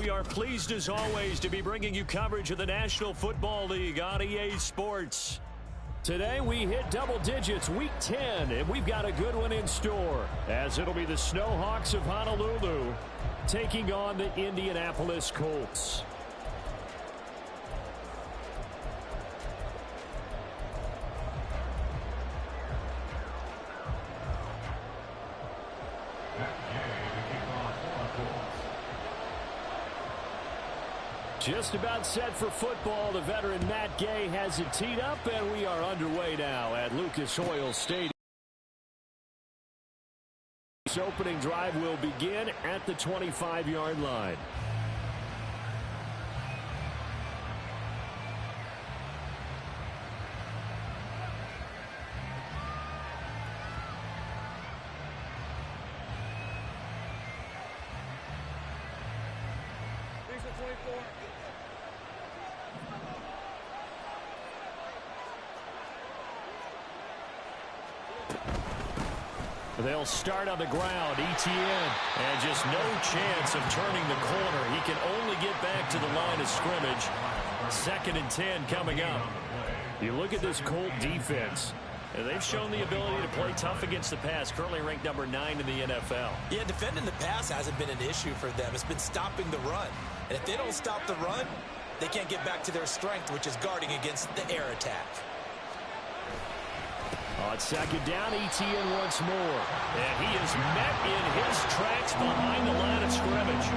we are pleased as always to be bringing you coverage of the National Football League on EA Sports. Today we hit double digits, week 10, and we've got a good one in store, as it'll be the Snowhawks of Honolulu taking on the Indianapolis Colts. Just about set for football. The veteran Matt Gay has it teed up, and we are underway now at Lucas Oil Stadium. This opening drive will begin at the 25-yard line. They'll start on the ground. ETN, and just no chance of turning the corner. He can only get back to the line of scrimmage. 2nd and 10 coming up. You look at this Colt defense, and they've shown the ability to play tough against the pass, currently ranked number 9 in the NFL. Yeah, defending the pass hasn't been an issue for them. It's been stopping the run. And if they don't stop the run, they can't get back to their strength, which is guarding against the air attack. On 2nd down, ETN once more. And he is met in his tracks behind the line of scrimmage.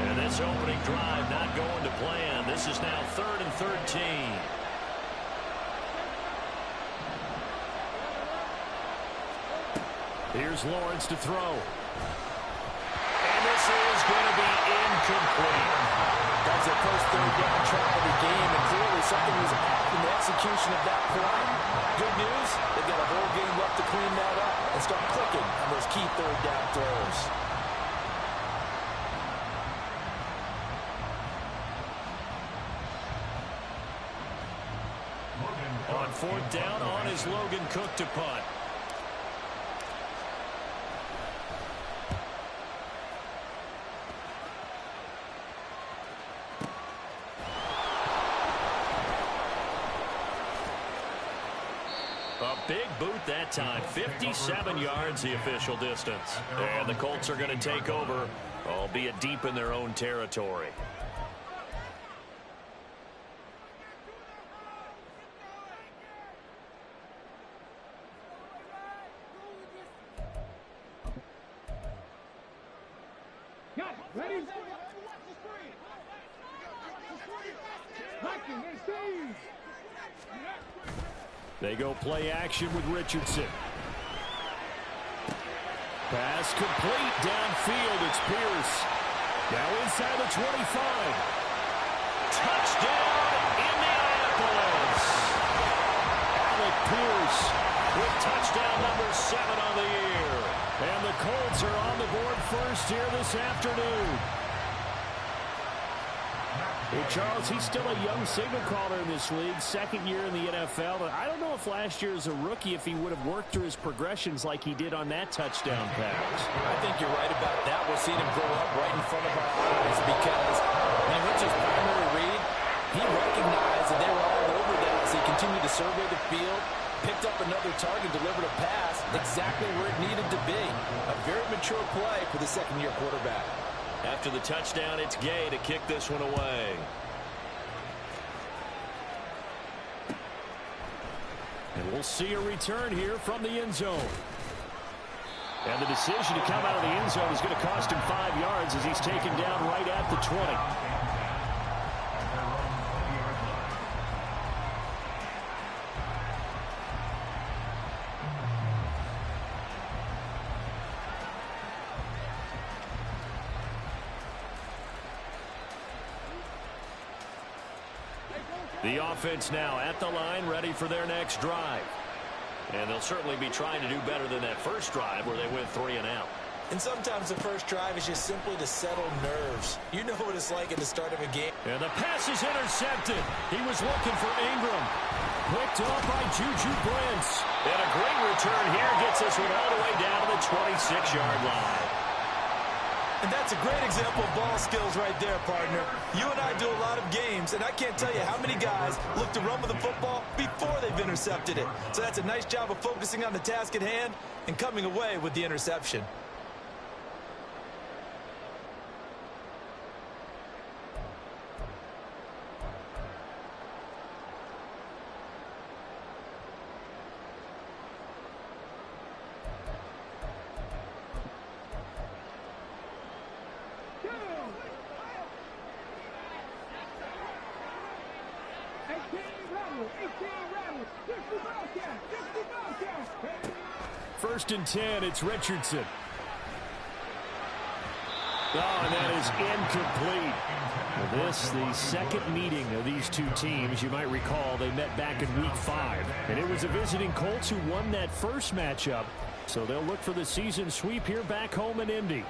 And this opening drive not going to plan. This is now 3rd and 13. Here's Lawrence to throw. And this is going to be incomplete. That's their first 3rd down try of the game, and clearly something was off in the execution of that play. Good news, they've got a whole game left to clean that up and start clicking on those key 3rd down throws. On 4th down, on is Logan Cook to punt. Big boot that time. 57 yards the official distance. And the Colts are going to take over, albeit deep in their own territory. Ready? They go play action with Richardson. Pass complete downfield. It's Pierce. Now inside the 25. Touchdown, Indianapolis. Alec Pierce with touchdown number 7 on the year. And the Colts are on the board first here this afternoon. Well, Charles, he's still a young signal caller in this league, 2nd year in the NFL. But I don't know if last year as a rookie, if he would have worked through his progressions like he did on that touchdown pass. I think you're right about that. We're seeing him grow up right in front of our eyes because when he went to his primary read, he recognized that they were all over that as he continued to survey the field, picked up another target, delivered a pass exactly where it needed to be. A very mature play for the 2nd-year quarterback. After the touchdown, it's Gay to kick this one away. And we'll see a return here from the end zone. And the decision to come out of the end zone is going to cost him 5 yards as he's taken down right at the 20. The offense now at the line, ready for their next drive. And they'll certainly be trying to do better than that first drive where they went 3 and out. And sometimes the first drive is just simply to settle nerves. You know what it's like at the start of a game. And the pass is intercepted. He was looking for Ingram. Picked off by Juju Brents. And a great return here gets this one all the way down to the 26-yard line. And that's a great example of ball skills right there, partner. You and I do a lot of games, and I can't tell you how many guys look to run with the football before they've intercepted it. So that's a nice job of focusing on the task at hand and coming away with the interception. First and 10, it's Richardson. Oh, and that is incomplete. Well, this, the second meeting of these two teams. You might recall they met back in Week 5. And it was the visiting Colts who won that first matchup. So they'll look for the season sweep here back home in Indy.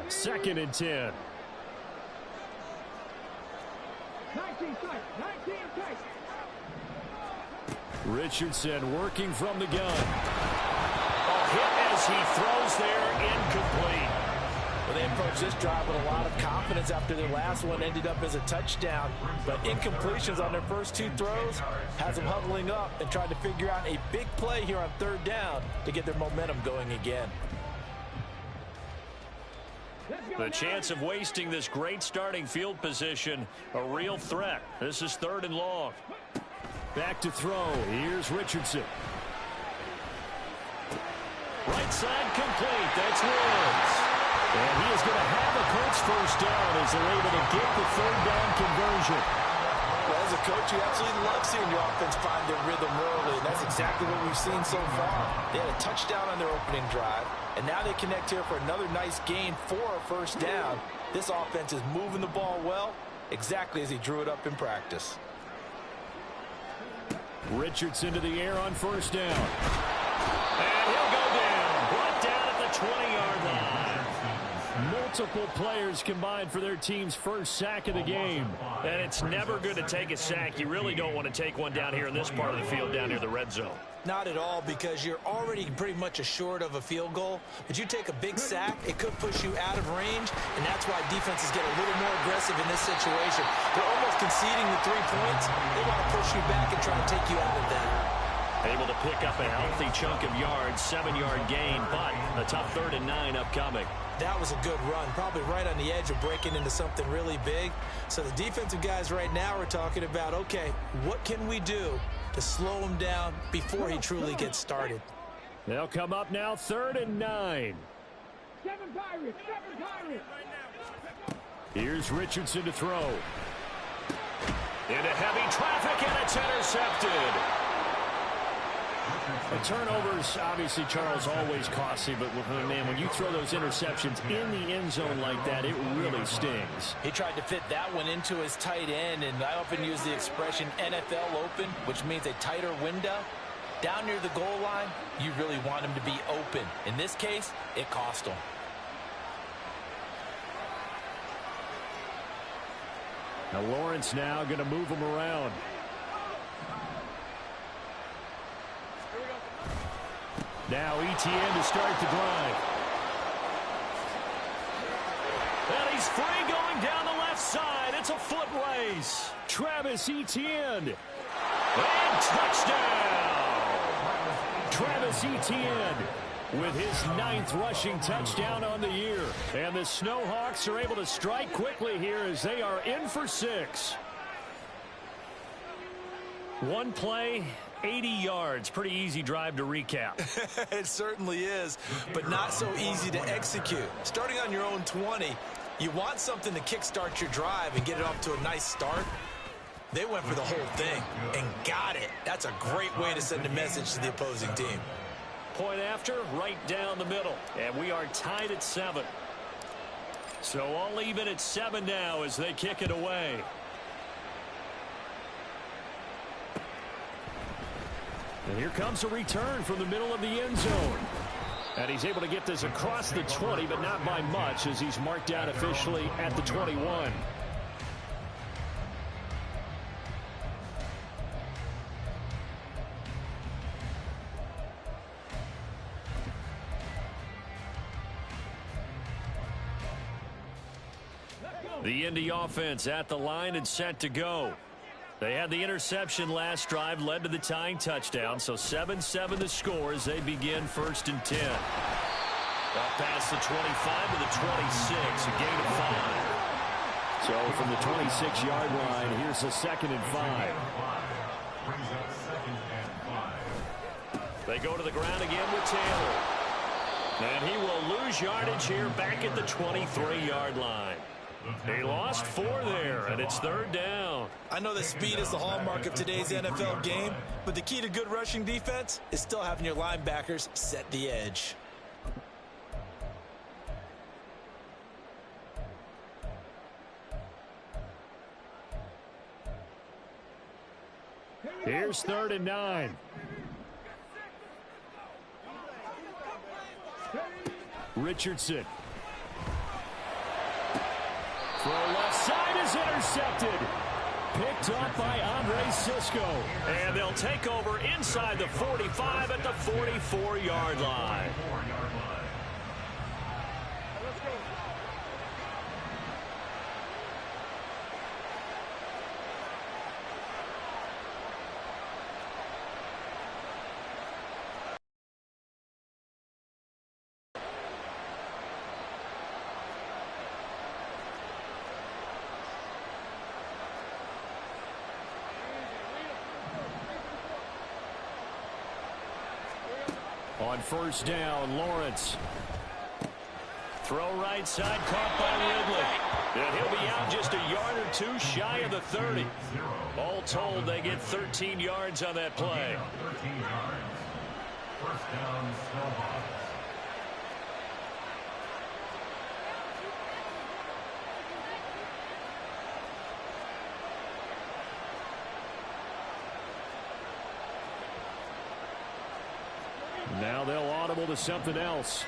Second and 10. 19 tight. Richardson working from the gun. A hit as he throws there, incomplete. Well, they approached this drive with a lot of confidence after their last one ended up as a touchdown. But incompletions on their first two throws has them huddling up and trying to figure out a big play here on third down to get their momentum going again. The chance of wasting this great starting field position, a real threat. This is third and long. Back to throw. Here's Richardson. Right side complete. That's Woods. And he is going to have a Colts first down as they're able to get the third down conversion. Well, as a coach, you absolutely love seeing your offense find their rhythm early, and that's exactly what we've seen so far. They had a touchdown on their opening drive, and now they connect here for another nice gain for a first down. This offense is moving the ball well, exactly as he drew it up in practice. Richardson to the air on first down. And he'll go down. Brought down at the 20-yard line. Multiple players combined for their team's first sack of the game. And it's never good to take a sack. You really don't want to take one down here in this part of the field down near the red zone. Not at all, because you're already pretty much assured of a field goal. But you take a big sack, it could push you out of range, and that's why defenses get a little more aggressive in this situation. They're almost conceding the 3 points. They want to push you back and try to take you out of that. Able to pick up a healthy chunk of yards, 7-yard gain, but a tough 3rd and 9 upcoming. That was a good run, probably right on the edge of breaking into something really big. So the defensive guys right now are talking about, okay, what can we do to slow him down before he truly gets started? They'll come up now, 3rd and 9. 7 Pirates. Here's Richardson to throw. Into heavy traffic, and it's intercepted. The turnovers, obviously, Charles, always costly, but, man, when you throw those interceptions in the end zone like that, it really stings. He tried to fit that one into his tight end, and I often use the expression NFL open, which means a tighter window. Down near the goal line, you really want him to be open. In this case, it cost him. Now Lawrence now going to move him around. Now ETN to start the drive. And he's free going down the left side. It's a foot race. Travis Etienne. And touchdown. Travis Etienne with his 9th rushing touchdown on the year. And the Snowhawks are able to strike quickly here as they are in for 6. One play, 80 yards. Pretty easy drive to recap. It certainly is, but not so easy to execute. Starting on your own 20, you want something to kickstart your drive and get it off to a nice start. They went for the whole thing and got it. That's a great way to send a message to the opposing team. Point after, right down the middle. And we are tied at 7. So all even at 7 now as they kick it away. And here comes a return from the middle of the end zone. And he's able to get this across the 20, but not by much as he's marked out officially at the 21. The Indy offense at the line and set to go. They had the interception last drive, led to the tying touchdown, so 7-7 the score as they begin 1st and 10. Up past the 25 to the 26, a gain of 5. So from the 26-yard line, here's a 2nd and 5. They go to the ground again with Taylor. And he will lose yardage here back at the 23-yard line. He lost 4 there, and it's 3rd down. I know that speed is the hallmark of today's NFL game, but the key to good rushing defense is still having your linebackers set the edge. Here's 3rd and 9. Richardson. Throw left side is intercepted. Picked up by Andre Cisco. And they'll take over inside the 45 at the 44-yard line. On 1st down, Lawrence. Throw right side, caught by Ridley. And he'll be out just a yard or 2 shy of the 30. All told, they get 13 yards on that play. 13 yards. 1st down, Snowball. Now they'll audible to something else.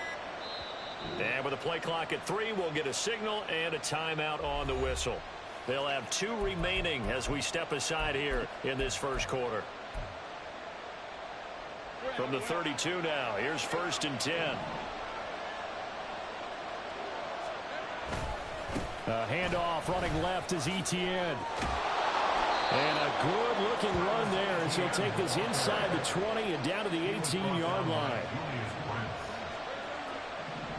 And with the play clock at 3, we'll get a signal and a timeout on the whistle. They'll have 2 remaining as we step aside here in this 1st quarter. From the 32 now, here's 1st and 10. A handoff running left is Etienne. And a good-looking run there as he'll take this inside the 20 and down to the 18-yard line.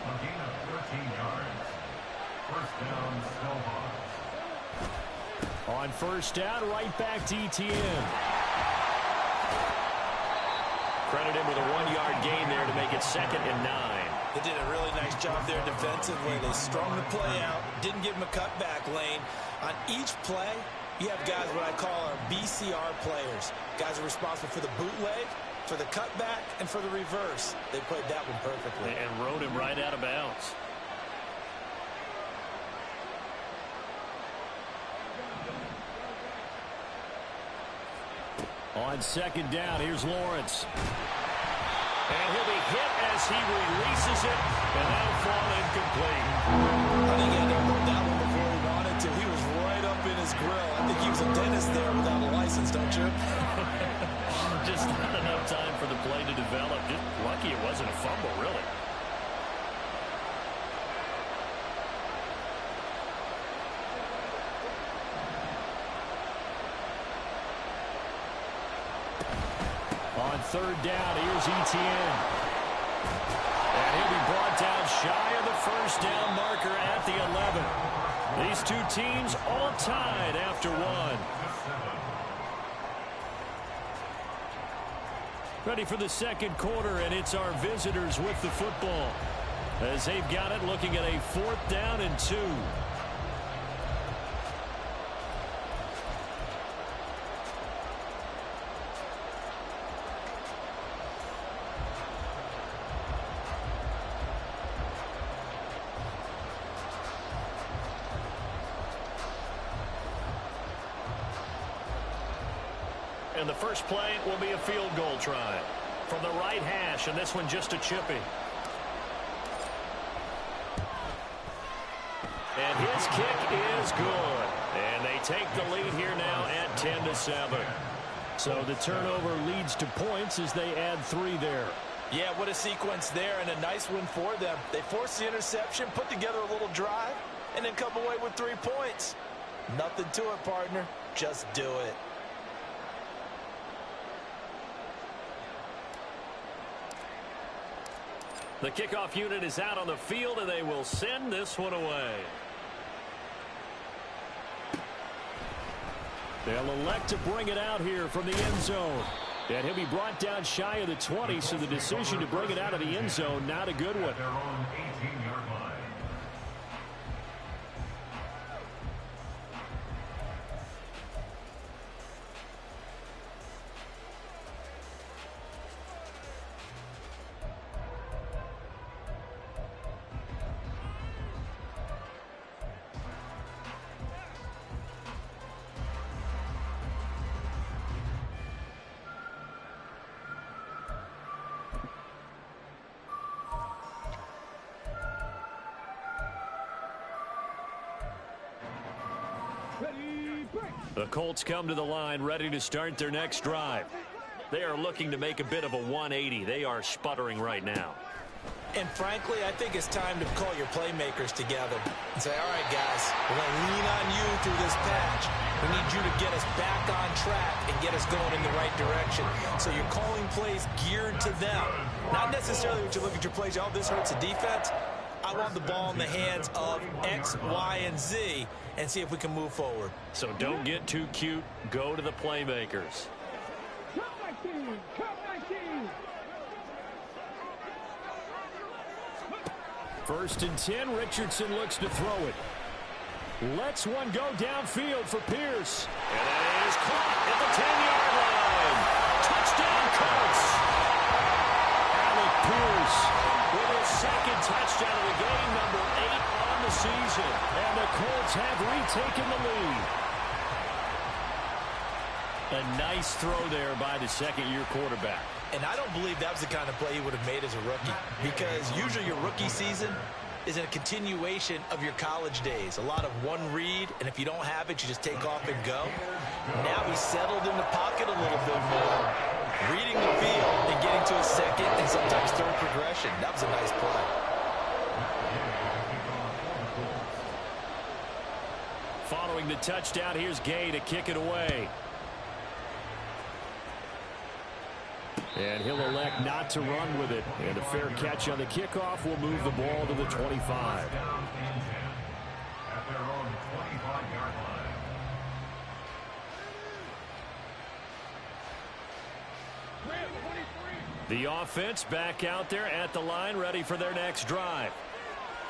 A gain of 13 yards. 1st down, Snowball. On 1st down, right back to Etienne. Credit him with a 1-yard gain there to make it 2nd and 9. They did a really nice job there defensively. They strung the play out, didn't give him a cutback lane. On each play, you have guys what I call our BCR players. Guys are responsible for the bootleg, for the cutback, and for the reverse. They played that one perfectly. And rode him right out of bounds. On 2nd down, here's Lawrence. And he'll be hit as he releases it, and that'll fall incomplete. I think he had to hold that one before he wanted to. He was right up in his grill. I think he was a dentist there without a license, don't you? Just not enough time for the play to develop. Just lucky it wasn't a fumble, really. On 3rd down, here's Etienne. And he'll be brought down shy of the 1st down marker at the 11. These 2 teams all tied after 1. Ready for the 2nd quarter, and it's our visitors with the football. As they've got it, looking at a 4th down and 2. And the first play will be a field goal try from the right hash, and this one just a chippy. And his kick is good. And they take the lead here now at 10-7. So the turnover leads to points as they add 3 there. Yeah, what a sequence there, and a nice win for them. They forced the interception, put together a little drive, and then come away with 3 points. Nothing to it, partner. Just do it. The kickoff unit is out on the field, and they will send this one away. They'll elect to bring it out here from the end zone. And he'll be brought down shy of the 20, so the decision to bring it out of the end zone, not a good one. Their own 18-yard line. The Colts come to the line ready to start their next drive. They are looking to make a bit of a 180. They are sputtering right now. And frankly, I think it's time to call your playmakers together and say, all right, guys, we're going to lean on you through this patch. We need you to get us back on track and get us going in the right direction. So you're calling plays geared to them. Not necessarily what you look at your plays, oh, this hurts the defense. I want the ball in the hands of X, Y, and Z and see if we can move forward. So don't get too cute. Go to the playmakers. Come 19! Come 19! First and 10, Richardson looks to throw it. Lets one go downfield for Pierce. And it is caught at the 10-yard line. Touchdown, Colts. Alec Pierce with his second touchdown of the game, number 8 on the season. And the Colts have retaken the lead. A nice throw there by the second-year quarterback. And I don't believe that was the kind of play he would have made as a rookie, because usually your rookie season is a continuation of your college days. A lot of one read, and if you don't have it, you just take off and go. Now he's settled in the pocket a little bit more, reading the field and getting to a second and sometimes third progression. That was a nice play. Following the touchdown, here's Gay to kick it away. And he'll elect not to run with it. And a fair catch on the kickoff will move the ball to the 25. Down and 10 at their own 25-yard line. The offense back out there at the line, ready for their next drive.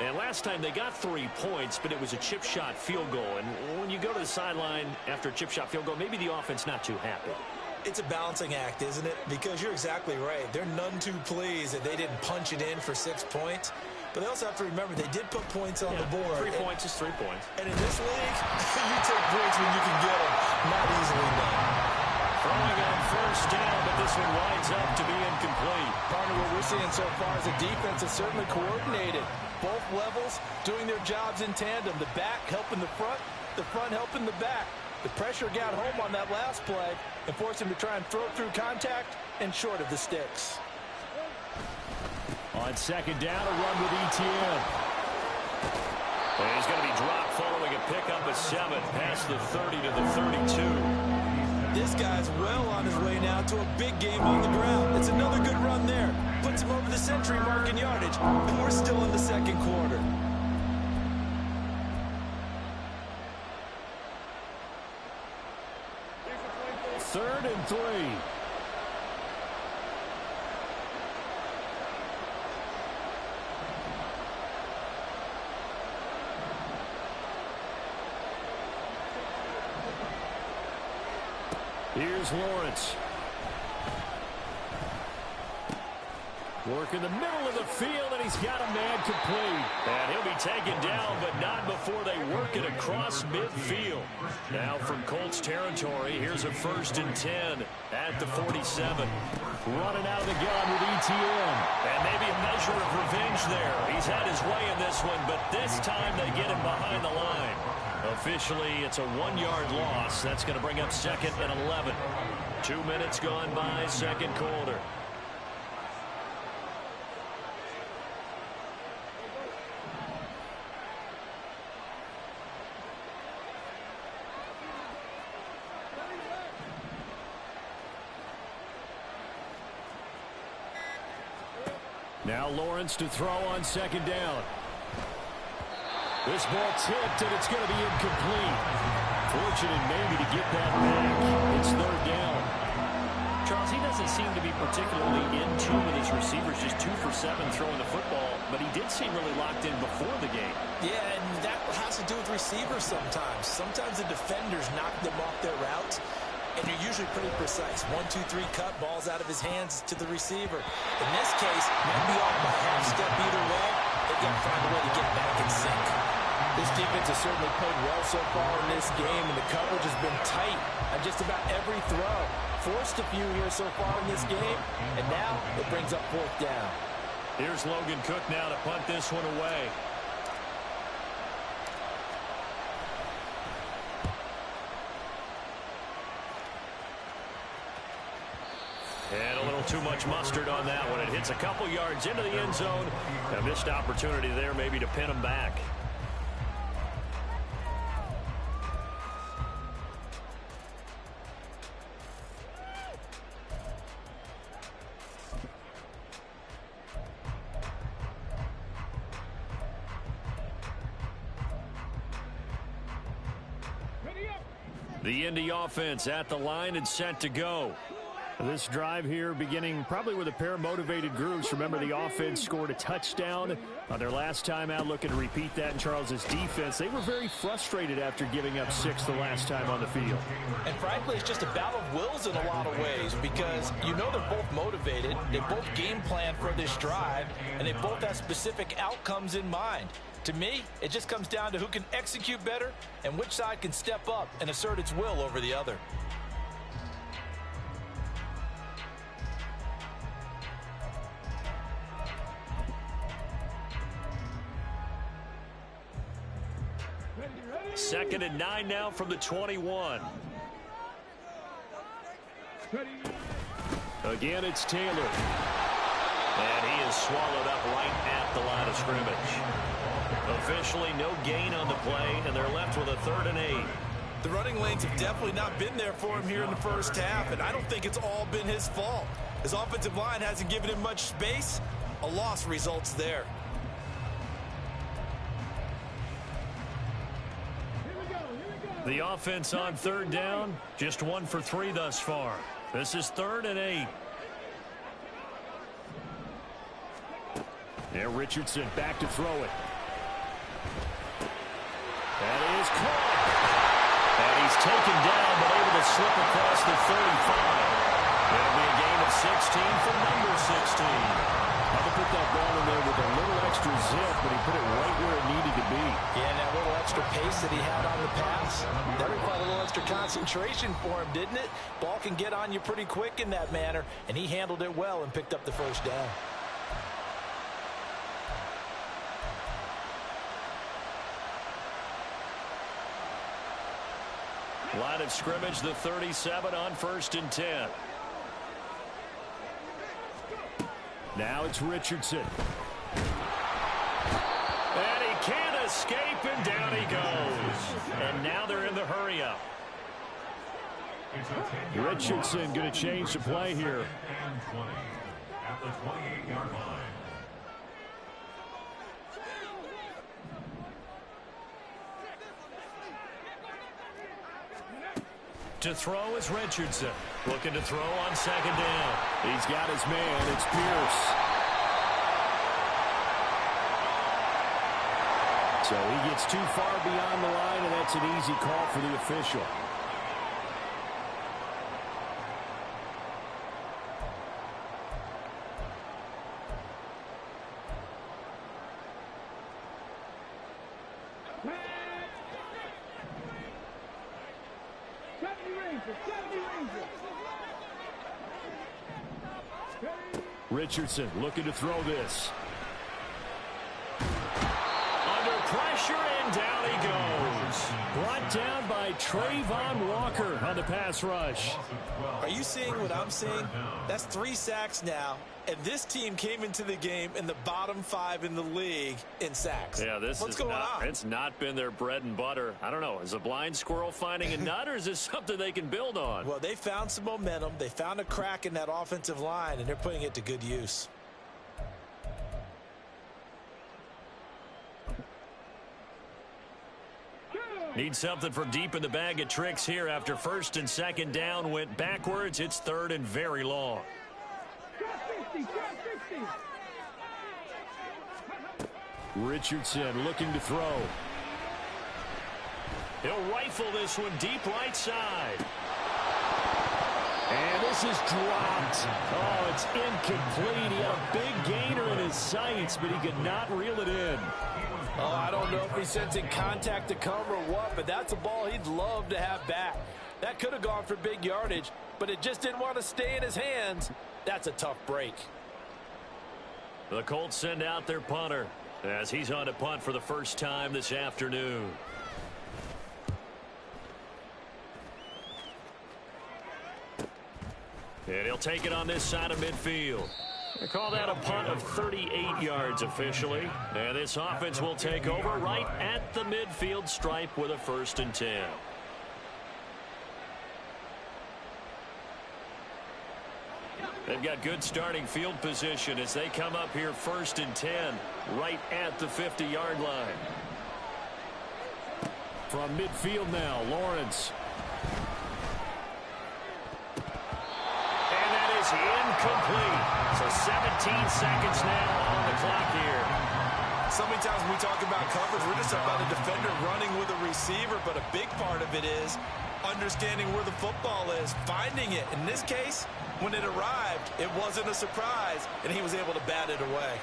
And last time they got 3 points, but it was a chip shot field goal. And when you go to the sideline after a chip shot field goal, maybe the offense not too happy. It's a balancing act, isn't it? Because you're exactly right. They're none too pleased that they didn't punch it in for 6 points. But they also have to remember they did put points on the board. 3 points is 3 points. And in this league, you take points when you can get them. Not easily done. Throwing on first down, but this one winds up to be incomplete. Partner, what we're seeing so far is the defense is certainly coordinated. Both levels doing their jobs in tandem. The back helping the front helping the back. The pressure got home on that last play and forced him to try and throw through contact and short of the sticks. On second down, a run with ETN. And he's going to be dropped following a pickup of 7 past the 30 to the 32. This guy's well on his way now to a big game on the ground. It's another good run there. Puts him over the century mark in yardage, and we're still in the second quarter. Third and 3. Here's Lawrence. Work in the middle of the field, and he's got a man complete. And he'll be taken down, but not before they work it across midfield. Now from Colts territory, here's a first and 10 at the 47. Running out of the gun with ETN. And maybe a measure of revenge there. He's had his way in this one, but this time they get him behind the line. Officially, it's a 1-yard loss. That's going to bring up second and 11. 2 minutes gone by, second quarter. Now Lawrence to throw on second down. This ball tipped, and it's going to be incomplete. Fortunate maybe to get that back. It's third down. Charles, he doesn't seem to be particularly in tune with his receivers, just 2 for 7 throwing the football, but he did seem really locked in before the game. Yeah, and that has to do with receivers sometimes. Sometimes the defenders knock them off their routes, and you're usually pretty precise. 1, 2, 3 cut, balls out of his hands to the receiver. In this case, might be off by half step either way. They've got to find a way to get back in sync. This defense has certainly played well so far in this game, and the coverage has been tight on just about every throw. Forced a few here so far in this game, and now it brings up fourth down. Here's Logan Cook now to punt this one away. And a little too much mustard on that one. It hits a couple yards into the end zone. A missed opportunity there maybe to pin him back. The Indy offense at the line and set to go. This drive here beginning probably with a pair of motivated groups. Remember, the offense scored a touchdown on their last time out, looking to repeat that in Charles's defense. They were very frustrated after giving up 6 the last time on the field. And frankly, it's just a battle of wills in a lot of ways, because you know they're both motivated, they both game plan for this drive, and they both have specific outcomes in mind. To me, it just comes down to who can execute better and which side can step up and assert its will over the other. Second and 9 now from the 21. Again, it's Taylor. And he is swallowed up right at the line of scrimmage. Officially no gain on the play, and they're left with a 3rd and 8. The running lanes have definitely not been there for him here in the first half, and I don't think it's all been his fault. His offensive line hasn't given him much space. A loss results there. The offense on 3rd down, just 1 for 3 thus far. This is 3rd and 8. There, Richardson back to throw it. That is caught. And he's taken down, but able to slip across the 35. It'll be a gain of 16 for number 16. Had to put that ball in there with a little extra zip, but he put it right where it needed to be. Yeah, and that little extra pace that he had on the pass, that required a little extra concentration for him, didn't it? Ball can get on you pretty quick in that manner, and he handled it well and picked up the first down. Line of scrimmage, the 37 on 1st and 10. Now it's Richardson. And he can't escape, and down he goes. And now they're in the hurry-up. Richardson going to change the play here. And 20 at the 28-yard line. To throw is Richardson. Looking to throw on 2nd down. He's got his man. It's Pierce. So he gets too far beyond the line, and that's an easy call for the official. Richardson looking to throw this. Under pressure, and down he goes. Brought down by Trayvon Walker on the pass rush. Are you seeing what I'm seeing? That's 3 sacks now, and this team came into the game in the bottom 5 in the league in sacks. Yeah, What's going on? It's not been their bread and butter. I don't know. Is a blind squirrel finding a nut, or is this something they can build on? Well, they found some momentum. They found a crack in that offensive line, and they're putting it to good use. Need something from deep in the bag of tricks here after first and second down went backwards. It's third and very long. Richardson looking to throw. He'll rifle this one deep right side. And this is dropped. Oh, it's incomplete. He had a big gainer in his sights, but he could not reel it in. Oh, I don't know if he's sensing contact to come or what, but that's a ball he'd love to have back. That could have gone for big yardage, but it just didn't want to stay in his hands. That's a tough break. The Colts send out their punter as he's on to punt for the first time this afternoon. And he'll take it on this side of midfield. They call that a punt of 38 yards officially. And this offense will take over right at the midfield stripe with a 1st and 10. They've got good starting field position as they come up here 1st and 10 right at the 50-yard line. From midfield now, Lawrence. And that is incomplete. So 17 seconds now on the clock here. So many times when we talk about coverage, we're just about a defender running with a receiver, but a big part of it is understanding where the football is, finding it. In this case, when it arrived, it wasn't a surprise, and he was able to bat it away.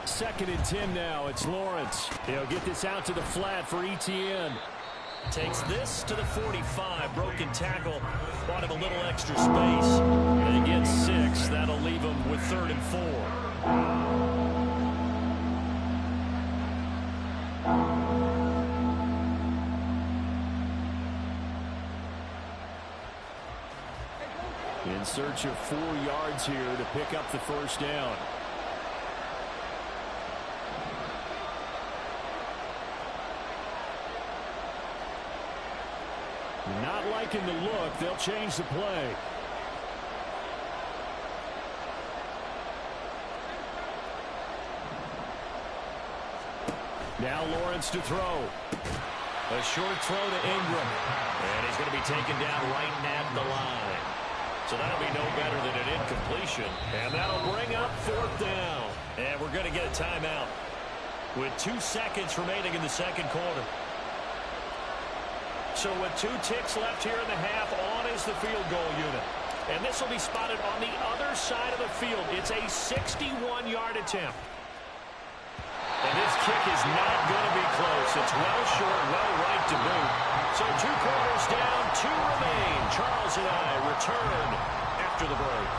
Second and 10 now. It's Lawrence. He'll get this out to the flat for Etienne. Takes this to the 45. Broken tackle. Bought him a little extra space. They get 6. That'll leave him with 3rd and 4. In search of 4 yards here to pick up the first down. Not liking the look. They'll change the play. Now Lawrence to throw. A short throw to Ingram. And he's going to be taken down right at the line. So that'll be no better than an incompletion. And that'll bring up 4th down. And we're going to get a timeout with 2 seconds remaining in the second quarter. So with 2 ticks left here in the half, on is the field goal unit. And this will be spotted on the other side of the field. It's a 61-yard attempt. And this kick is not going to be close. It's well short, well right to boot. So 2 quarters down, 2 remain. Charles and I return after the break.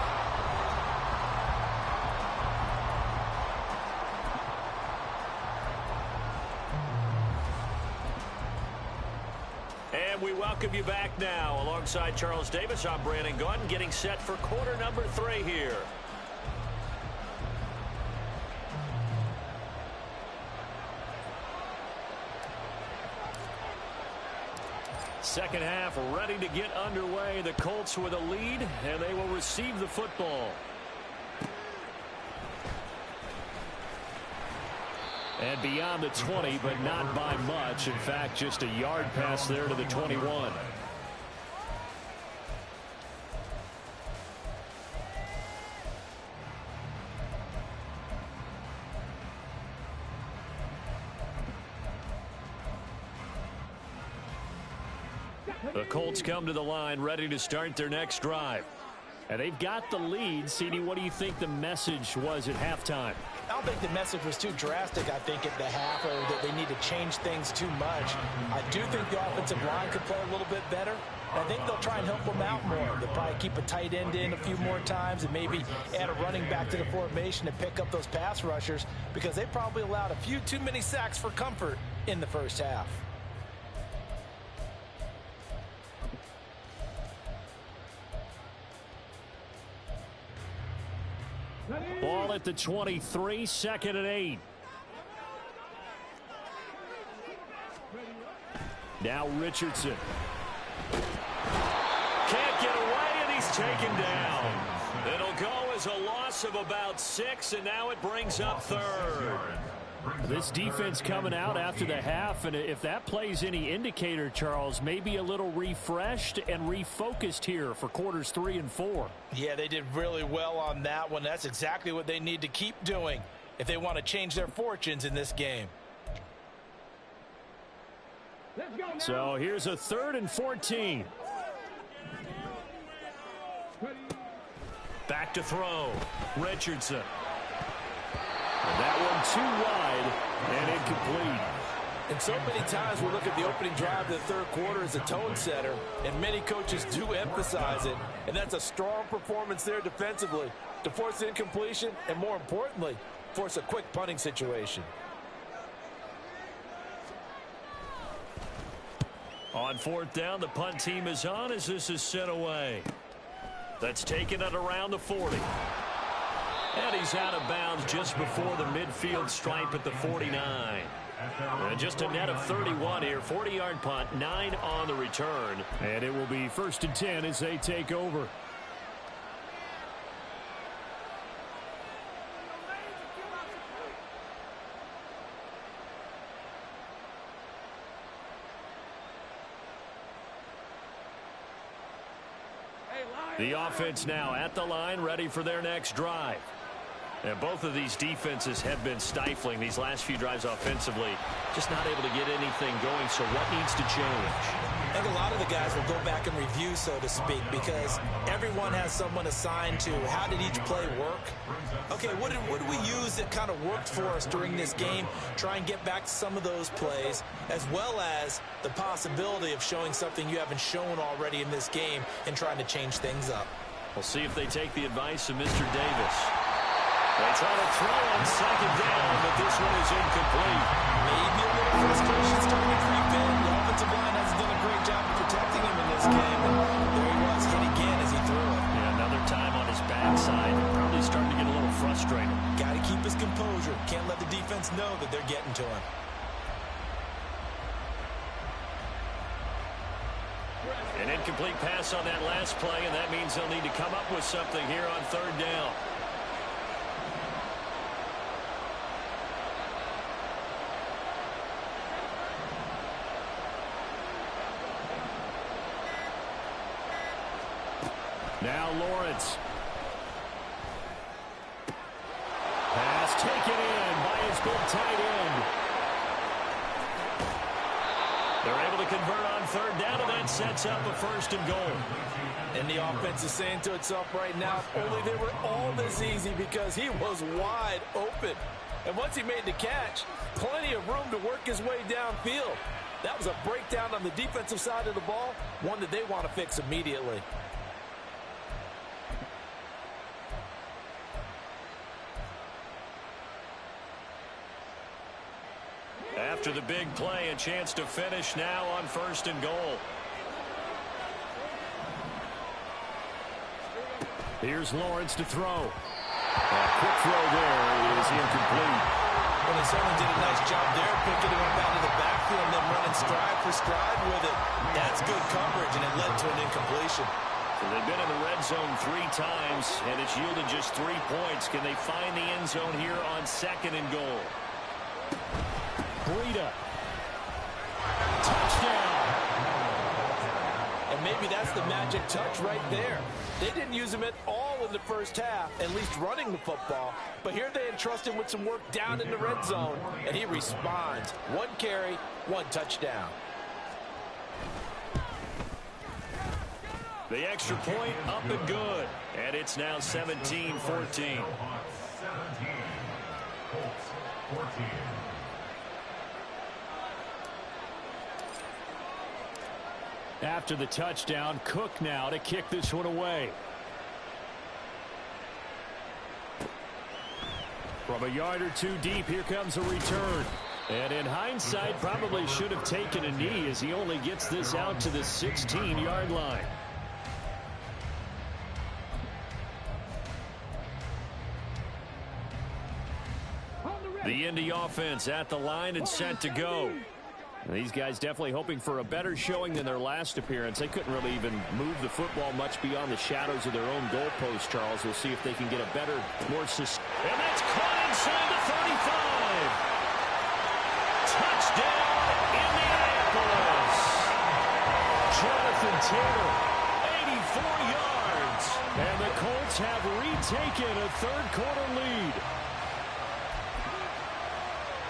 And we welcome you back now. Alongside Charles Davis, I'm Brandon Gunn, getting set for quarter number 3 here. Second half ready to get underway. The Colts with a lead, and they will receive the football. And beyond the 20, but not by much. In fact, just a yard pass there to the 21. The Colts come to the line ready to start their next drive. And they've got the lead. CD, what do you think the message was at halftime? I don't think the message was too drastic, I think, at the half, or that they need to change things too much. I do think the offensive line could play a little bit better. I think they'll try and help them out more. They'll probably keep a tight end in a few more times and maybe add a running back to the formation to pick up those pass rushers, because they probably allowed a few too many sacks for comfort in the first half. Ball at the 23, 2nd and 8. Now Richardson. Can't get away, and he's taken down. It'll go was a loss of about 6, and now it brings up third. This defense coming out after the half, and if that plays any indicator, Charles, maybe a little refreshed and refocused here for quarters 3 and 4. Yeah, they did really well on that one. That's exactly what they need to keep doing if they want to change their fortunes in this game. So here's a 3rd and 14. Back to throw. Richardson. And that one too wide and incomplete. And so many times we look at the opening drive of the third quarter as a tone setter, and many coaches do emphasize it, and that's a strong performance there defensively to force an incompletion and, more importantly, force a quick punting situation. On 4th down, the punt team is on as this is sent away. That's taken at around the 40. And he's out of bounds just before the midfield stripe at the 49. And just a net of 31 here. 40-yard punt, 9 on the return. And it will be 1st and 10 as they take over. The offense now at the line, ready for their next drive. And both of these defenses have been stifling these last few drives offensively. Just not able to get anything going, so what needs to change? I think a lot of the guys will go back and review, so to speak, because everyone has someone assigned to how did each play work. Okay, what did we use that kind of worked for us during this game? Try and get back to some of those plays, as well as the possibility of showing something you haven't shown already in this game and trying to change things up. We'll see if they take the advice of Mr. Davis. They try to throw on 2nd down, but this one is incomplete. Maybe a little frustration starting to creep in. The offensive line hasn't done a great job of protecting him in this game. And there he was, hit again as he threw it. Yeah, another time on his backside. Probably starting to get a little frustrated. Got to keep his composure. Can't let the defense know that they're getting to him. An incomplete pass on that last play, and that means they'll need to come up with something here on 3rd down. Now Lawrence. Pass taken in by his big tight end. They're able to convert on 3rd down, and that sets up a 1st and goal. And the offense is saying to itself right now, if only they were all this easy, because he was wide open. And once he made the catch, plenty of room to work his way downfield. That was a breakdown on the defensive side of the ball, one that they want to fix immediately. After the big play, a chance to finish now on 1st and goal. Here's Lawrence to throw. A quick throw there is incomplete. Well, they certainly did a nice job there, picking him up out of the backfield and then running stride for stride with it. That's good coverage, and it led to an incompletion. So they've been in the red zone 3 times, and it's yielded just 3 points. Can they find the end zone here on 2nd and goal? Breida. Touchdown. And maybe that's the magic touch right there. They didn't use him at all in the first half, at least running the football. But here they entrust him with some work down in the red zone, and he responds. 1 carry, 1 touchdown. The extra point up and good. And it's now 17-14. 17. Colts 14. After the touchdown, Cook now to kick this one away. From a yard or 2 deep, here comes a return. And in hindsight, probably should have taken a knee as he only gets this out to the 16-yard line. The Indy offense at the line and set to go. These guys definitely hoping for a better showing than their last appearance. They couldn't really even move the football much beyond the shadows of their own goalpost, Charles. We'll see if they can get a better, more and that's caught inside the 35. Touchdown, Indianapolis. Jonathan Taylor, 84 yards. And the Colts have retaken a third-quarter lead.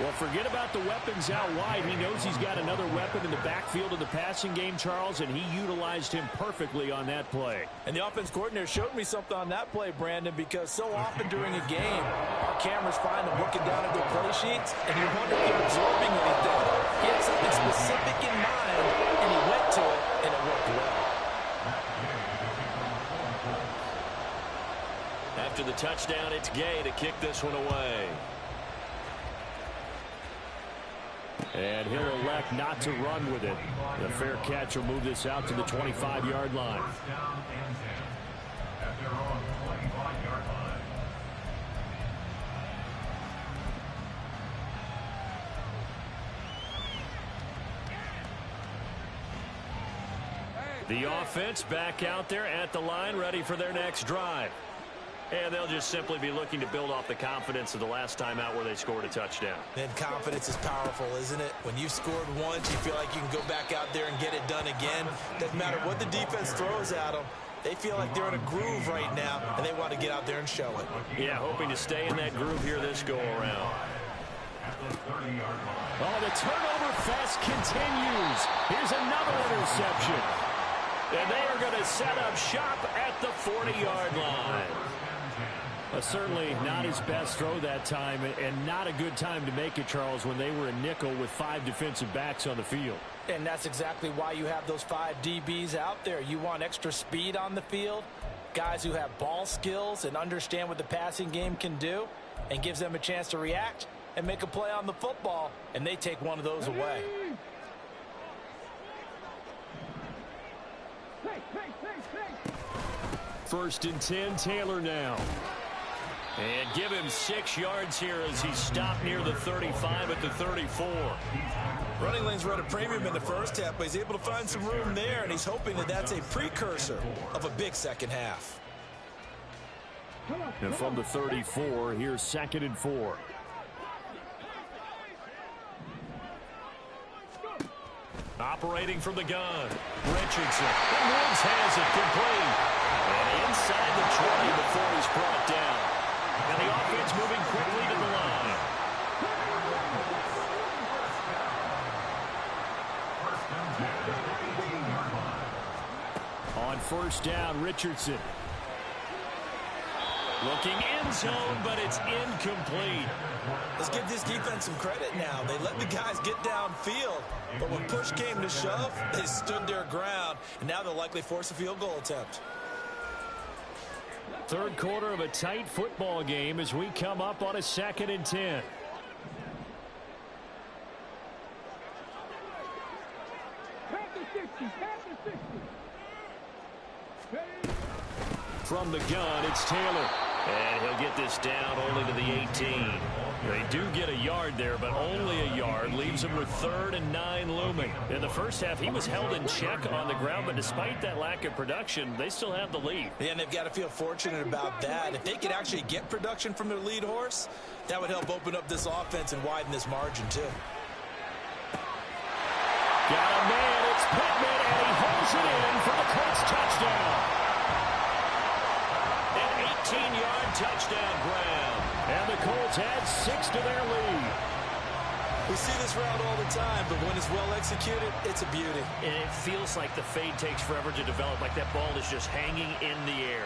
Well, forget about the weapons out wide. He knows he's got another weapon in the backfield of the passing game, Charles, and he utilized him perfectly on that play. And the offense coordinator showed me something on that play, Brandon, because so often during a game, our cameras find them looking down at their play sheets, and you wonder if they're absorbing anything. He had something specific in mind, and he went to it, and it worked well. After the touchdown, it's Gay to kick this one away. And he'll elect not to run with it. The fair catch will move this out to the 25-yard line. The offense back out there at the line, ready for their next drive. And they'll just simply be looking to build off the confidence of the last time out where they scored a touchdown. And confidence is powerful, isn't it? When you've scored once, you feel like you can go back out there and get it done again. Doesn't matter what the defense throws at them. They feel like they're in a groove right now, and they want to get out there and show it. Yeah, hoping to stay in that groove here this go-around. Oh, the turnover fest continues. Here's another interception. And they are going to set up shop at the 40-yard line. Certainly not his best throw that time, and not a good time to make it, Charles, when they were a nickel with 5 defensive backs on the field. And that's exactly why you have those 5 DBs out there. You want extra speed on the field, guys who have ball skills and understand what the passing game can do, and gives them a chance to react and make a play on the football, and they take one of those away. First and 10, Taylor now. And give him 6 yards here as he stopped near the 35 at the 34. Running lanes were at a premium in the first half, but he's able to find some room there, and he's hoping that that's a precursor of a big second half. And from the 34, here's 2nd and 4. Operating from the gun, Richardson. And Woods has it complete. And inside the 20 before he's brought down. And the offense moving quickly to the line. On first down, Richardson. Looking end zone, but it's incomplete. Let's give this defense some credit now. They let the guys get downfield, but when push came to shove, they stood their ground, and now they'll likely force a field goal attempt. Third quarter of a tight football game as we come up on a 2nd and 10. From the gun, it's Taylor. And he'll get this down only to the 18. They do get a yard there, but only a yard. Leaves him with 3rd and 9 looming. In the first half, he was held in check on the ground, but despite that lack of production, they still have the lead. Yeah, and they've got to feel fortunate about that. If they could actually get production from their lead horse, that would help open up this offense and widen this margin, too. Got a man, it's Pittman, and he holds it in for the Colts touchdown. An 18-yard touchdown grab. And the Colts add 6 to their lead. We see this route all the time, but when it's well executed, it's a beauty. And it feels like the fade takes forever to develop, like that ball is just hanging in the air.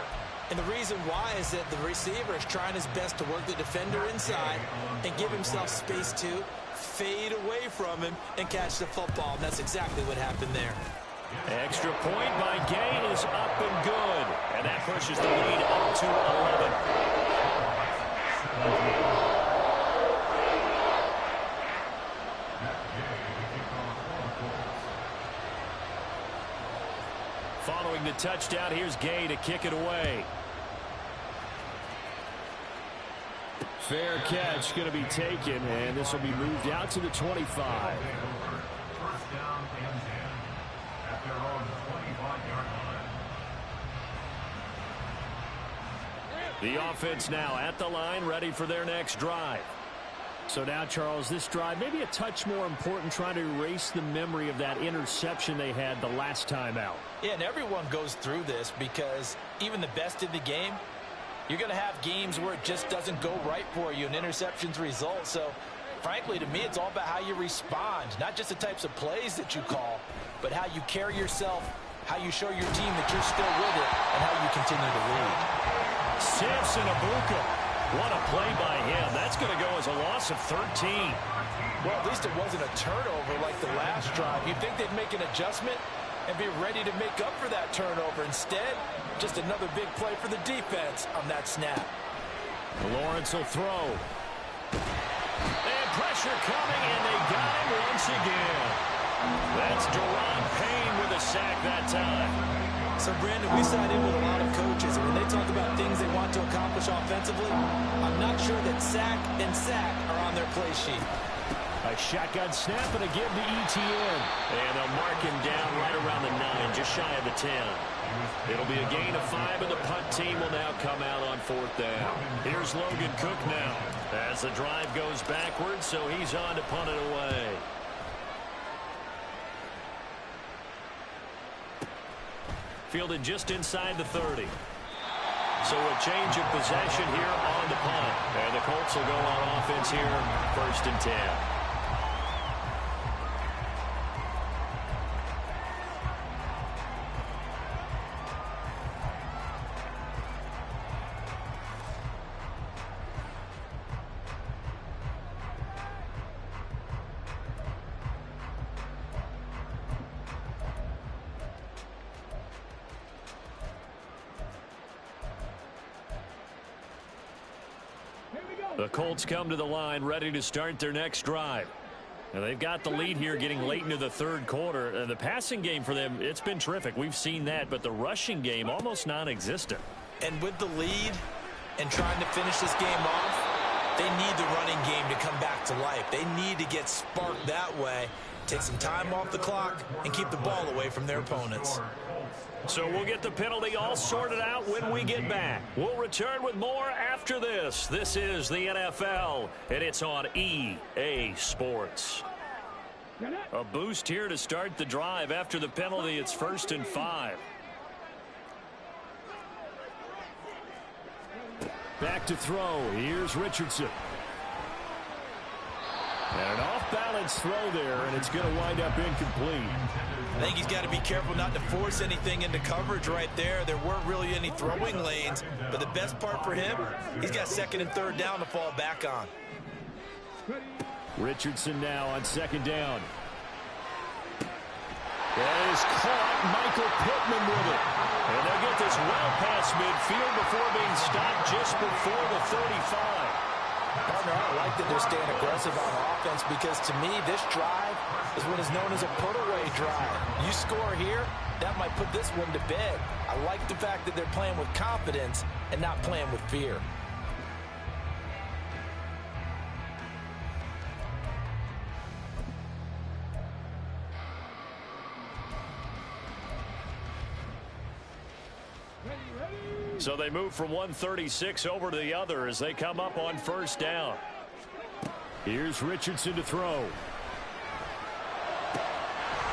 And the reason why is that the receiver is trying his best to work the defender inside and give himself space to fade away from him and catch the football. And that's exactly what happened there. Extra point by Gay is up and good. And that pushes the lead up to 11. Following the touchdown, here's Gay to kick it away. Fair catch going to be taken, and this will be moved out to the 25. The offense now at the line, ready for their next drive. So now, Charles, this drive maybe a touch more important, trying to erase the memory of that interception they had the last time out. Yeah, and everyone goes through this because even the best in the game, you're going to have games where it just doesn't go right for you and interceptions result. So, frankly, to me, it's all about how you respond, not just the types of plays that you call, but how you carry yourself, how you show your team that you're still with it, and how you continue to lead. Samson Abuka. What a play by him. That's going to go as a loss of 13. Well, at least it wasn't a turnover like the last drive. You'd think they'd make an adjustment and be ready to make up for that turnover. Instead, just another big play for the defense on that snap. Lawrence will throw. And pressure coming, and they got him once again. That's Deron Payne with a sack that time. So, Brandon, we side in with a lot of coaches, and when they talk about things they want to accomplish offensively, I'm not sure that sack and sack are on their play sheet. A shotgun snap and a give to Etienne. And they'll mark him down right around the 9, just shy of the 10. It'll be a gain of 5, and the punt team will now come out on 4th down. Here's Logan Cook now as the drive goes backwards, so he's on to punt it away. Fielded just inside the 30. So a change of possession here on the punt. And the Colts will go on offense here, 1st and 10. The Colts come to the line ready to start their next drive. And they've got the lead here getting late into the 3rd quarter. The passing game for them, it's been terrific. We've seen that, but the rushing game almost non-existent. And with the lead and trying to finish this game off, they need the running game to come back to life. They need to get sparked that way, take some time off the clock, and keep the ball away from their opponents. So we'll get the penalty all sorted out when we get back. We'll return with more after this. This is the NFL, and it's on EA Sports. A boost here to start the drive. After the penalty, it's 1st and 5. Back to throw. Here's Richardson. And an off-balance throw there, and it's going to wind up incomplete. I think he's got to be careful not to force anything into coverage right there. There weren't really any throwing lanes, but the best part for him, he's got 2nd and 3rd down to fall back on. Richardson now on 2nd down. That is caught. Michael Pittman with it. And they'll get this well past midfield before being stopped just before the 35. Partner, I like that they're staying aggressive on offense because, to me, this drive is what is known as a put-away drive. You score here, that might put this one to bed. I like the fact that they're playing with confidence and not playing with fear. So they move from 136 over to the other as they come up on 1st down. Here's Richardson to throw.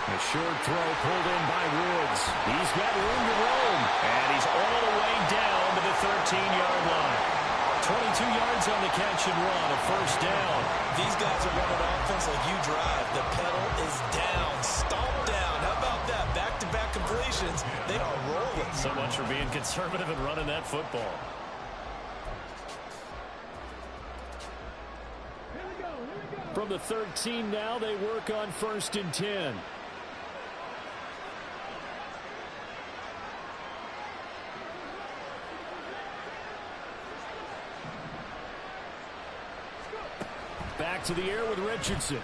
A short throw pulled in by Woods. He's got room to roam. And he's all the way down to the 13-yard line. 22 yards on the catch and run, a 1st down. These guys are running offense like you drive. The pedal is down, stomp down. How about that? Back-to-back completions. They are rolling. So much for being conservative and running that football. From the 13 now, they work on 1st and 10. Back to the air with Richardson.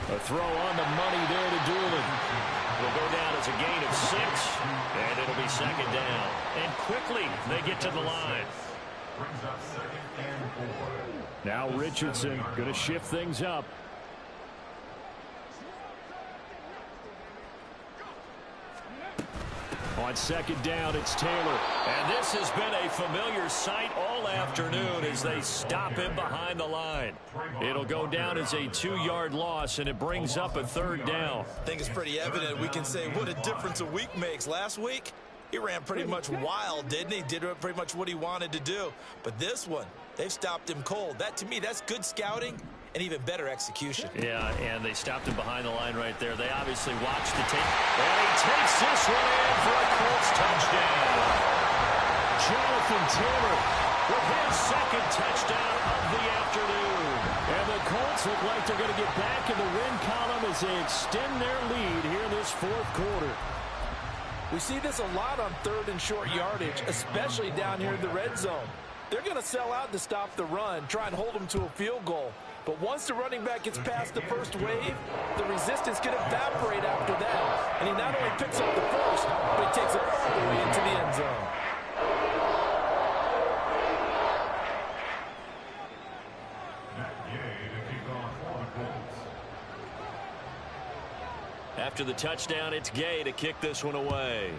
A throw on the money there to Doolin. Will go down as a gain of 6, and it'll be 2nd down. And quickly, they get to the line. Brings up 2nd and 4. Now Richardson going to shift things up. On second down, it's Taylor. And this has been a familiar sight all afternoon as they stop him behind the line. It'll go down as a 2-yard loss, and it brings up a third down. I think it's pretty evident. We can say what a difference a week makes. Last week, he ran pretty much wild, didn't he? Did pretty much what he wanted to do. But this one, they've stopped him cold. That, to me, that's good scouting and even better execution. Yeah, and they stopped him behind the line right there. They obviously watched the tape. And he takes this one in for a Colts touchdown. Jonathan Taylor with his second touchdown of the afternoon. And the Colts look like they're going to get back in the win column as they extend their lead here in this fourth quarter. We see this a lot on third and short yardage, especially down here in the red zone. They're going to sell out to stop the run, try and hold them to a field goal. But once the running back gets past the first wave, the resistance can evaporate after that. And he not only picks up the first, but he takes it all the way into the end zone. After the touchdown, it's Gay to kick this one away.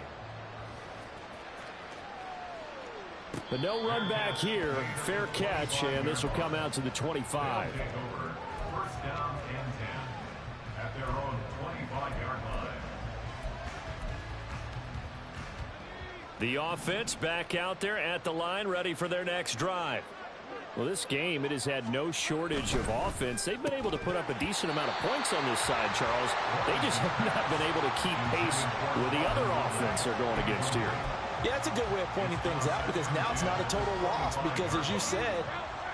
But no run back here. Fair catch, and this will come out to the 25. First down and 10 at their own 25-yard line. The offense back out there at the line, ready for their next drive. Well, this game, it has had no shortage of offense. They've been able to put up a decent amount of points on this side, Charles. They just have not been able to keep pace with the other offense they're going against here. Yeah, that's a good way of pointing things out because now it's not a total loss because, as you said,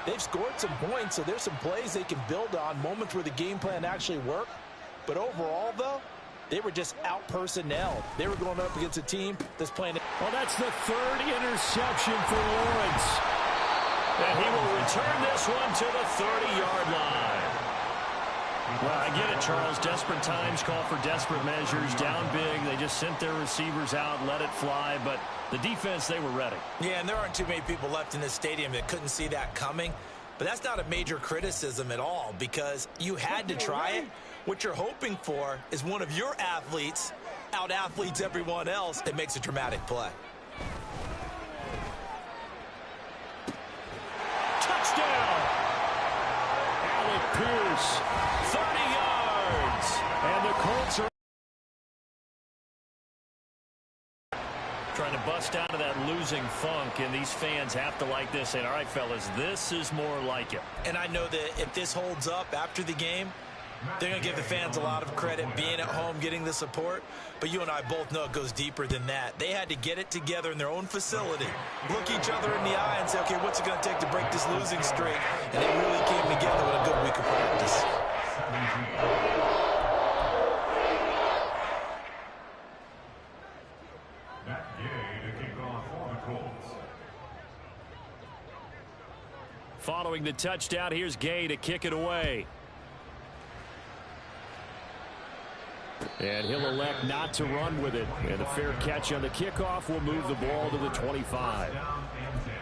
they've scored some points, so there's some plays they can build on, moments where the game plan actually worked. But overall, though, they were just out-personnelled. They were going up against a team that's playing. Well, that's the third interception for Lawrence. And he will return this one to the 30-yard line. Well, I get it, Charles. Desperate times call for desperate measures. Down big. They just sent their receivers out, let it fly. But the defense, they were ready. Yeah, and there aren't too many people left in this stadium that couldn't see that coming. But that's not a major criticism at all because you had to try it. What you're hoping for is one of your athletes out-athletes everyone else that makes a dramatic play. Touchdown! Alec Pierce. 30 yards! And the Colts are trying to bust out of that losing funk, and these fans have to like this. And all right, fellas, this is more like it. And I know that if this holds up after the game, they're going to give the fans a lot of credit being at home, getting the support. But you and I both know it goes deeper than that. They had to get it together in their own facility, look each other in the eye and say, okay, what's it going to take to break this losing streak? And they really came together with a good week of practice. Matt Gay to kick off for the Colts. Following the touchdown, here's Gay to kick it away. And he'll elect not to run with it. And a fair catch on the kickoff will move the ball to the 25. Down and 10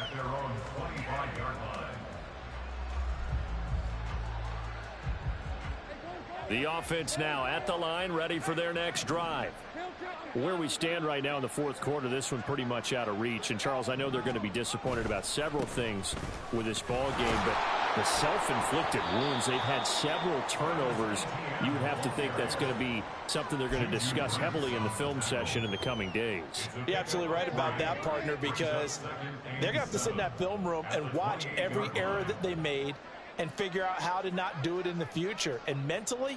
at their own 25-yard line. The offense now at the line, ready for their next drive. Where we stand right now in the fourth quarter, this one pretty much out of reach. And, Charles, I know they're going to be disappointed about several things with this ball game, but the self-inflicted wounds, they've had several turnovers. You have to think that's going to be something they're going to discuss heavily in the film session in the coming days. You're absolutely right about that, partner, because they're going to have to sit in that film room and watch every error that they made and figure out how to not do it in the future. And mentally,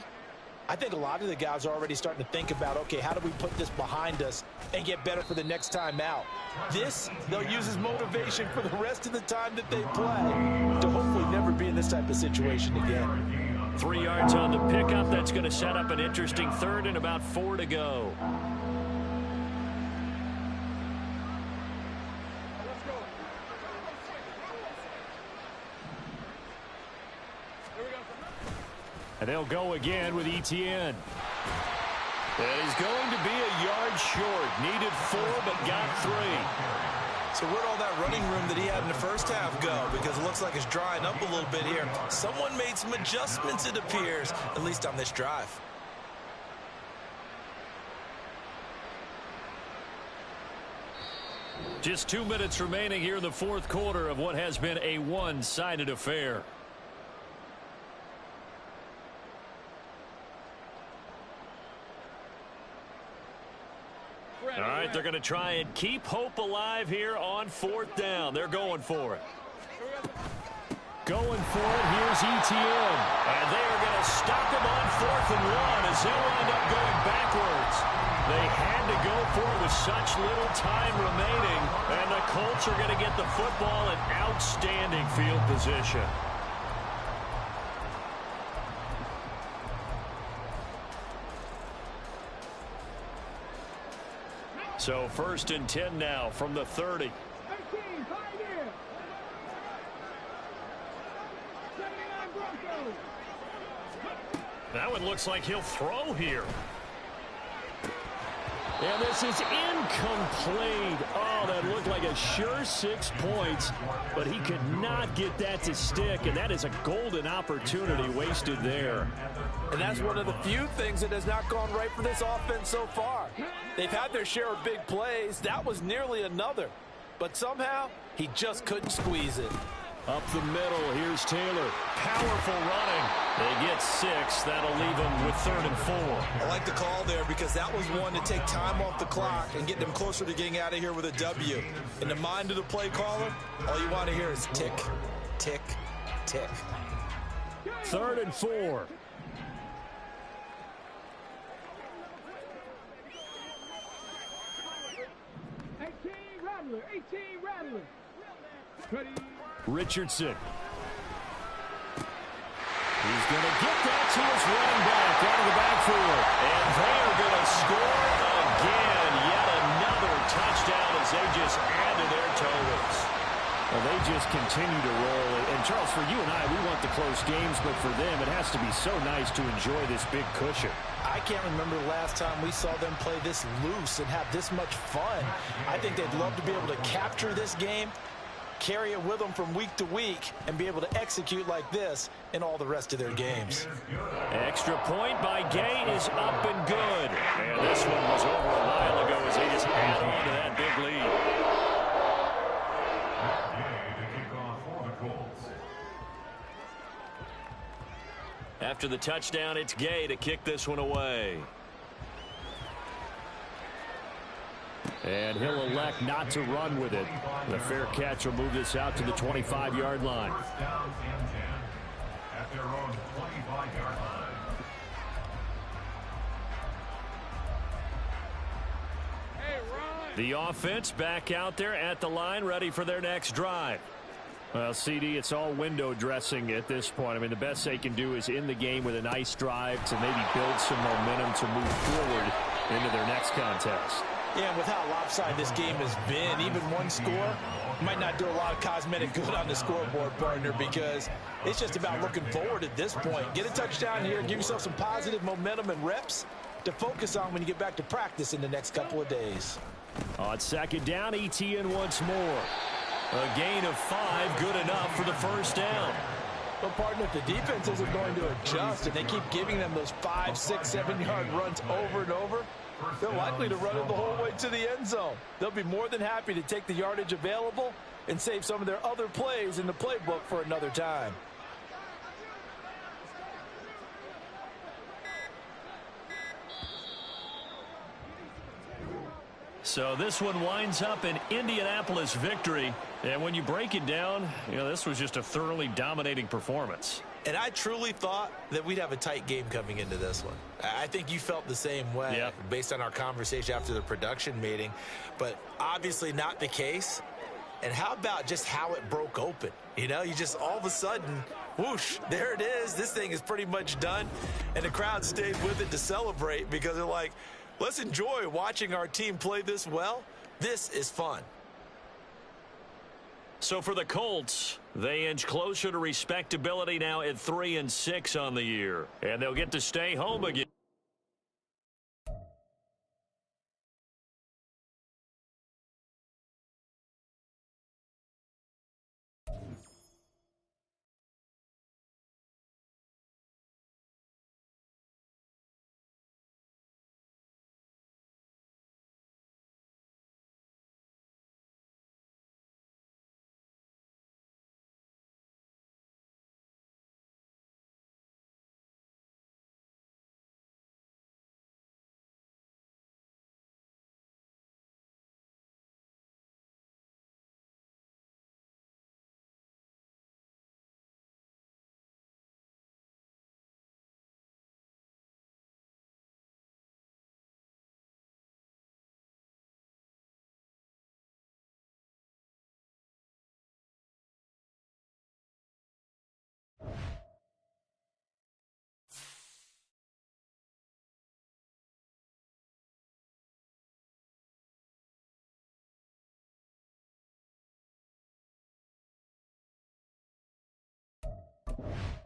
I think a lot of the guys are already starting to think about, okay, how do we put this behind us and get better for the next time out? This, they'll use as motivation for the rest of the time that they play to hopefully never be in this type of situation again. 3 yards on the pickup. That's going to set up an interesting third and about 4 to go. And they'll go again with Etienne. And he's going to be a yard short. Needed 4, but got 3. So where'd all that running room that he had in the first half go? Because it looks like it's drying up a little bit here. Someone made some adjustments, it appears, at least on this drive. Just 2 minutes remaining here in the fourth quarter of what has been a one-sided affair. All right, they're going to try and keep hope alive here on fourth down. They're going for it. Going for it, here's Etienne. And they are going to stop him on 4th and 1 as they'll end up going backwards. They had to go for it with such little time remaining. And the Colts are going to get the football in outstanding field position. So 1st and 10 now from the 30. That one looks like he'll throw here. And this is incomplete. Oh, that looked like a sure 6 points, but he could not get that to stick, and that is a golden opportunity wasted there. And that's one of the few things that has not gone right for this offense so far. They've had their share of big plays. That was nearly another. But somehow, he just couldn't squeeze it. Up the middle, here's Taylor. Powerful running. They get 6. That'll leave them with 3rd and 4. I like the call there because that was one to take time off the clock and get them closer to getting out of here with a W. In the mind of the play caller, all you want to hear is tick, tick, tick. 3rd and 4. Rattler. Richardson. He's going to get that to his running back out of the backfield. And they are going to score again. Yet another touchdown as they just add to their totals. Well, they just continue to roll. And, Charles, for you and I, we want the close games, but for them, it has to be so nice to enjoy this big cushion. I can't remember the last time we saw them play this loose and have this much fun. I think they'd love to be able to capture this game, carry it with them from week to week, and be able to execute like this in all the rest of their games. Extra point by Gay is up and good. And this one was over a while ago as they just add on to that big lead. After the touchdown, it's Gay to kick this one away. And he'll elect not to run with it. The fair catch will move this out to the 25-yard line. Down and 10 at their own 25-yard line. The offense back out there at the line, ready for their next drive. Well, CD, it's all window dressing at this point. I mean, the best they can do is in the game with a nice drive to maybe build some momentum to move forward into their next contest. Yeah, with how lopsided this game has been, even one score might not do a lot of cosmetic good on the scoreboard, partner, because it's just about looking forward at this point. Get a touchdown here, give yourself some positive momentum and reps to focus on when you get back to practice in the next couple of days. On 2nd down, Etienne once more. A gain of 5, good enough for the first down. But, partner, if the defense isn't going to adjust and they keep giving them those 5, 6, 7-yard runs over and over, they're likely to run it the whole way to the end zone. They'll be more than happy to take the yardage available and save some of their other plays in the playbook for another time. So this one winds up an Indianapolis victory. And when you break it down, you know, this was just a thoroughly dominating performance. And I truly thought that we'd have a tight game coming into this one. I think you felt the same way based on our conversation after the production meeting. But obviously not the case. And how about just how it broke open? You know, you just all of a sudden, whoosh, there it is. This thing is pretty much done. And the crowd stayed with it to celebrate because they're like, let's enjoy watching our team play this well. This is fun. So for the Colts, they inch closer to respectability now at 3-6 on the year. And they'll get to stay home again. ball.